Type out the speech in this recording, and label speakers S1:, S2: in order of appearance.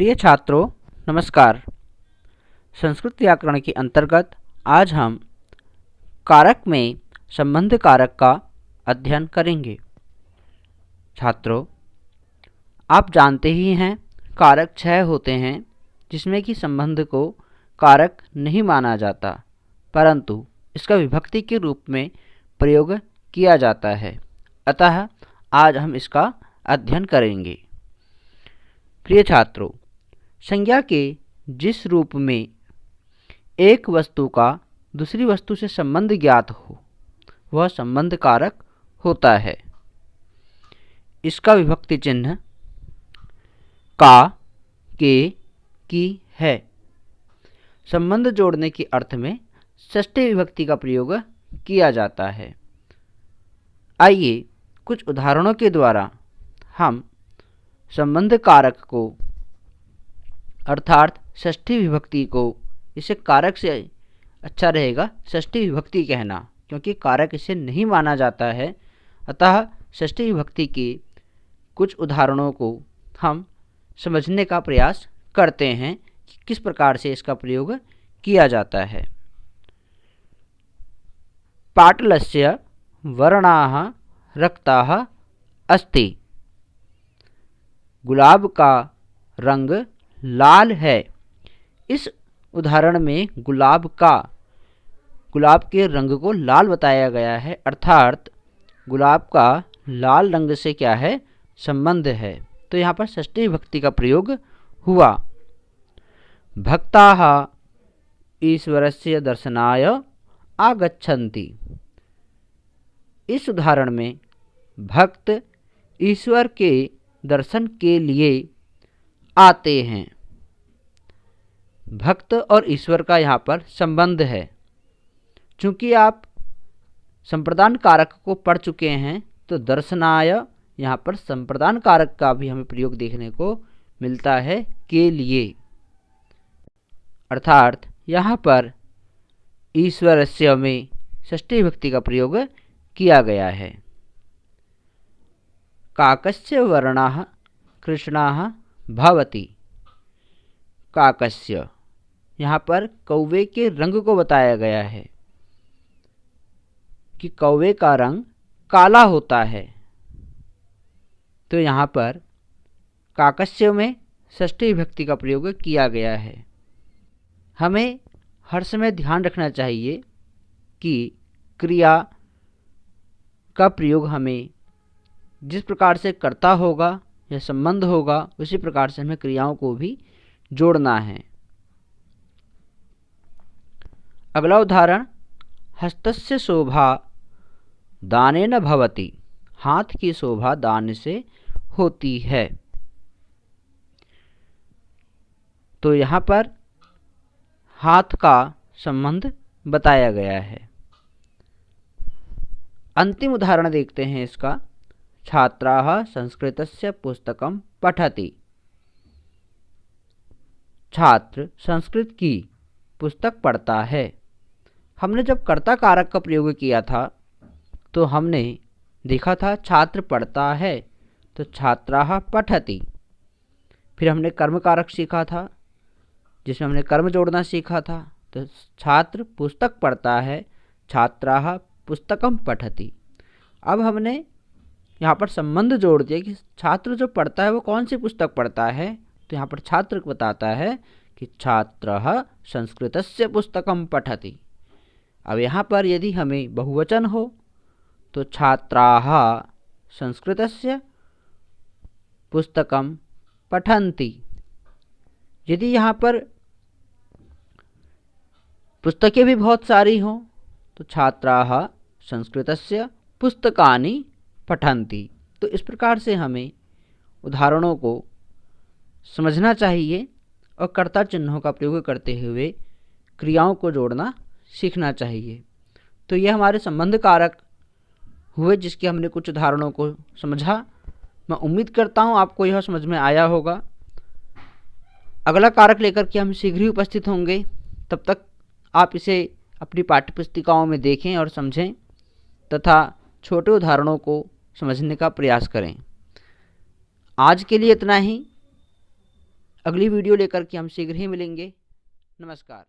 S1: प्रिय छात्रों, नमस्कार। संस्कृत व्याकरण के अंतर्गत आज हम कारक में संबंध कारक का अध्ययन करेंगे। छात्रों, आप जानते ही हैं कारक 6 होते हैं जिसमें कि संबंध को कारक नहीं माना जाता, परंतु इसका विभक्ति के रूप में प्रयोग किया जाता है। अतः आज हम इसका अध्ययन करेंगे। प्रिय छात्रों, संज्ञा के जिस रूप में एक वस्तु का दूसरी वस्तु से संबंध ज्ञात हो वह संबंध कारक होता है। इसका विभक्ति चिन्ह का, के, की है। संबंध जोड़ने के अर्थ में षष्ठी विभक्ति का प्रयोग किया जाता है। आइए कुछ उदाहरणों के द्वारा हम संबंध कारक को अर्थात षष्ठी विभक्ति को, इसे कारक से अच्छा रहेगा षष्ठी विभक्ति कहना, क्योंकि कारक इसे नहीं माना जाता है। अतः षष्ठी विभक्ति के कुछ उदाहरणों को हम समझने का प्रयास करते हैं कि किस प्रकार से इसका प्रयोग किया जाता है। पाटलस्य वर्णाः रक्ताः अस्ति। गुलाब का रंग लाल है। इस उदाहरण में गुलाब के रंग को लाल बताया गया है, अर्थात गुलाब का लाल रंग से क्या है, संबंध है। तो यहाँ पर षष्ठी विभक्ति का प्रयोग हुआ। भक्ताः ईश्वरस्य दर्शनाय आगच्छन्ति। इस उदाहरण में भक्त ईश्वर के दर्शन के लिए आते हैं। भक्त और ईश्वर का यहाँ पर संबंध है। चूँकि आप संप्रदान कारक को पढ़ चुके हैं तो दर्शनाय यहाँ पर संप्रदान कारक का भी हमें प्रयोग देखने को मिलता है, के लिए, अर्थात यहाँ पर ईश्वरस्य में षष्ठी विभक्ति का प्रयोग किया गया है। काकस्य वर्णाः कृष्णाः भवति। काकस्य, यहाँ पर कौवे के रंग को बताया गया है कि कौवे का रंग काला होता है। तो यहाँ पर काकस्य में षष्ठी विभक्ति का प्रयोग किया गया है। हमें हर समय ध्यान रखना चाहिए कि क्रिया का प्रयोग हमें जिस प्रकार से कर्ता होगा या संबंध होगा उसी प्रकार से हमें क्रियाओं को भी जोड़ना है। अगला उदाहरण, हस्तस्य शोभा दानेन भवति। हाथ की शोभा दान से होती है। तो यहाँ पर हाथ का संबंध बताया गया है। अंतिम उदाहरण देखते हैं इसका। छात्राः संस्कृतस्य पुस्तकं पठति। छात्र संस्कृत की पुस्तक पढ़ता है। हमने जब कर्ता कारक का प्रयोग किया था तो हमने देखा था छात्र पढ़ता है, तो छात्राः पठति। फिर हमने कर्म कारक सीखा था जिसमें हमने कर्म जोड़ना सीखा था। तो छात्र पुस्तक पढ़ता है, छात्राः पुस्तकं पठति। अब हमने यहाँ पर संबंध जोड़ दिया कि छात्र जो पढ़ता है वो कौन सी पुस्तक पढ़ता है। तो यहाँ पर छात्र बताता है कि छात्रः संस्कृतस्य पुस्तकं पठति। अब यहाँ पर यदि हमें बहुवचन हो तो छात्राः संस्कृतस्य पुस्तकं पठन्ति। यदि यहाँ पर पुस्तकें भी बहुत सारी हों तो छात्राः संस्कृतस्य पुस्तकानि पठन्ति। तो इस प्रकार से हमें उदाहरणों को समझना चाहिए और कर्ता चिन्हों का प्रयोग करते हुए क्रियाओं को जोड़ना सीखना चाहिए। तो ये हमारे संबंध कारक हुए जिसके हमने कुछ उदाहरणों को समझा। मैं उम्मीद करता हूँ आपको यह समझ में आया होगा। अगला कारक लेकर के हम शीघ्र ही उपस्थित होंगे। तब तक आप इसे अपनी पाठ्यपुस्तिकाओं में देखें और समझें तथा छोटे उदाहरणों को समझने का प्रयास करें। आज के लिए इतना ही। अगली वीडियो लेकर के हम शीघ्र ही मिलेंगे। नमस्कार।